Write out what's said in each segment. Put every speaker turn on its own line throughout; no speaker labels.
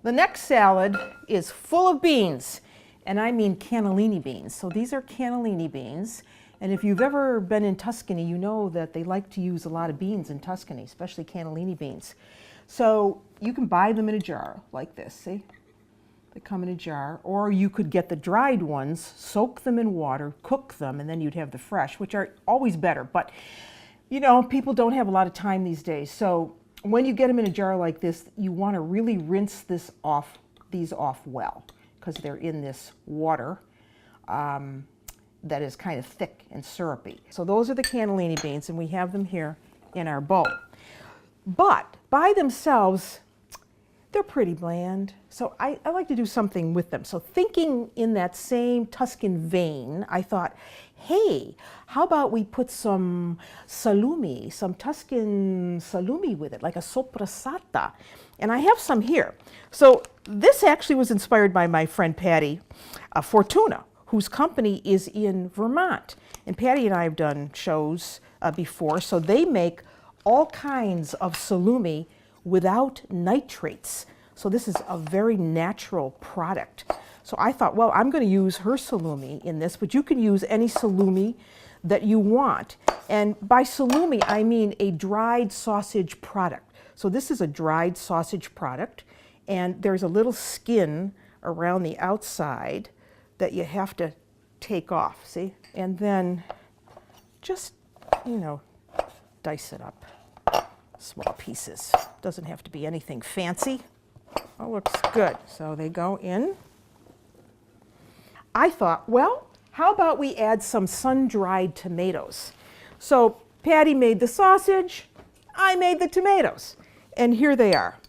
The next salad is full of beans, and I mean cannellini beans. So these are cannellini beans, and if you've ever been in Tuscany, you know that they like to use a lot of beans in Tuscany, especially cannellini beans. So you can buy them in a jar like this, see? They come in a jar, or you could get the dried ones, soak them in water, cook them, and then you'd have the fresh, which are always better. But, you know, people don't have a lot of time these days. So when you get them in a jar like this, you want to really rinse these off well, because they're in this water that is kind of thick and syrupy. So those are the cannellini beans, and we have them here in our bowl. But by themselves, they're pretty bland. So I like to do something with them. So thinking in that same Tuscan vein, I thought, hey, how about we put some salumi, some Tuscan salumi with it, like a soppressata. And I have some here. So this actually was inspired by my friend Patty Fortuna, whose company is in Vermont. And Patty and I have done shows before, so they make all kinds of salumi without nitrates. So this is a very natural product. So I thought, well, I'm going to use her salumi in this, but you can use any salumi that you want. And by salumi, I mean a dried sausage product. So this is a dried sausage product, and there's a little skin around the outside that you have to take off, see? And then just, you know, dice it up. Small pieces. Doesn't have to be anything fancy. Oh, looks good. So they go in. I thought, well, how about we add some sun-dried tomatoes? So Patty made the sausage, I made the tomatoes, and here they are.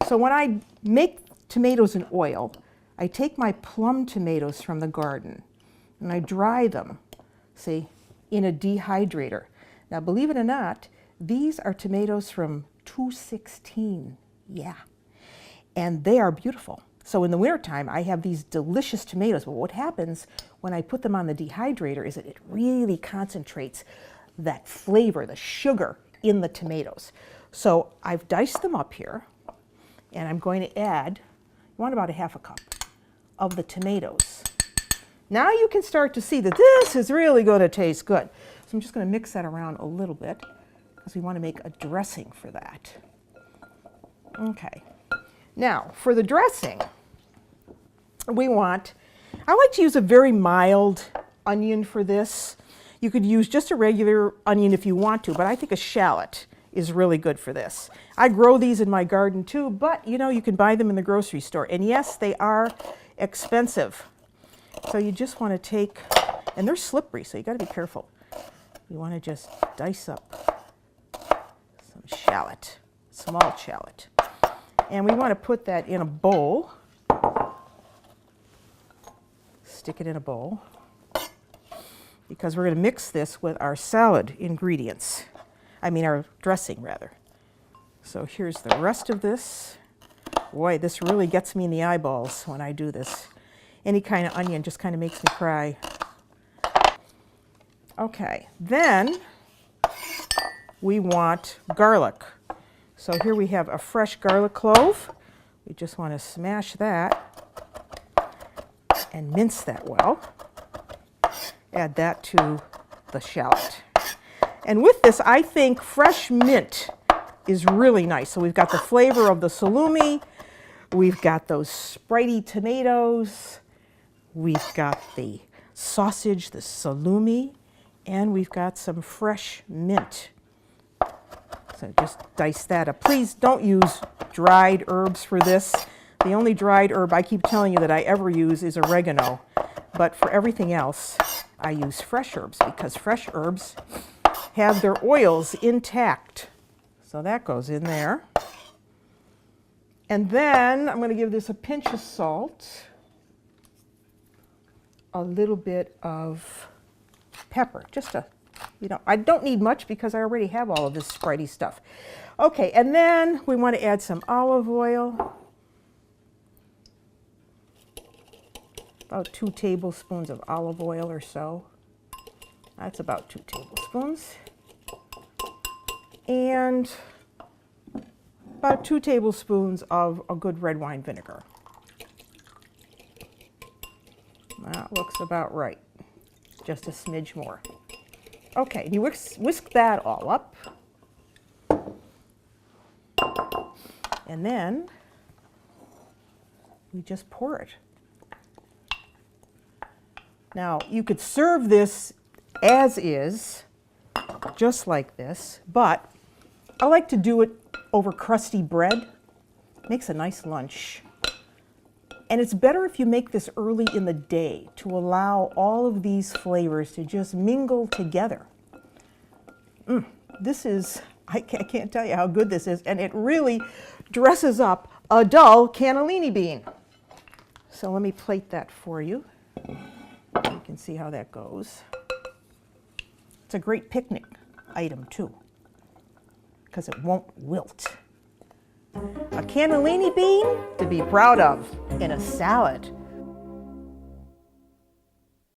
So when I make tomatoes in oil, I take my plum tomatoes from the garden and I dry them, see, in a dehydrator. Now, believe it or not, these are tomatoes from 216, yeah, and they are beautiful. So in the wintertime, I have these delicious tomatoes, but what happens when I put them on the dehydrator is that it really concentrates that flavor, the sugar in the tomatoes. So I've diced them up here, and I'm going to add, you want about a half a cup of the tomatoes. Now you can start to see that this is really going to taste good. So I'm just going to mix that around a little bit, because we want to make a dressing for that. Okay. Now, for the dressing, we want, I like to use a very mild onion for this. You could use just a regular onion if you want to, but I think a shallot is really good for this. I grow these in my garden too, but you know, you can buy them in the grocery store. And yes, they are expensive. So you just want to take, and they're slippery, so you got to be careful. You want to just dice up some shallot, small shallot. And we want to put that in a bowl. Stick it in a bowl, because we're going to mix this with our salad ingredients. I mean our dressing, rather. So here's the rest of this. Boy, this really gets me in the eyeballs when I do this. Any kind of onion just kind of makes me cry. Okay, then we want garlic. So here we have a fresh garlic clove. We just want to smash that and mince that well. Add that to the shallot. And with this, I think fresh mint is really nice. So we've got the flavor of the salumi, we've got those sprite tomatoes, we've got the sausage, the salumi, and we've got some fresh mint. So just dice that up. Please don't use dried herbs for this. The only dried herb I keep telling you that I ever use is oregano. But for everything else, I use fresh herbs, because fresh herbs have their oils intact. So that goes in there. And then I'm going to give this a pinch of salt, a little bit of pepper, just a, you know, I don't need much because I already have all of this spritey stuff. Okay, and then we want to add some olive oil. About 2 tablespoons of olive oil or so. That's about 2 tablespoons. And about 2 tablespoons of a good red wine vinegar. That looks about right. Just a smidge more. Okay, you whisk that all up. And then we just pour it. Now, you could serve this as is, just like this, but I like to do it over crusty bread. Makes a nice lunch. And it's better if you make this early in the day to allow all of these flavors to just mingle together. This is, I can't tell you how good this is, and it really dresses up a dull cannellini bean. So let me plate that for you. You can see how that goes. It's a great picnic item too, because it won't wilt. A cannellini bean to be proud of in a salad.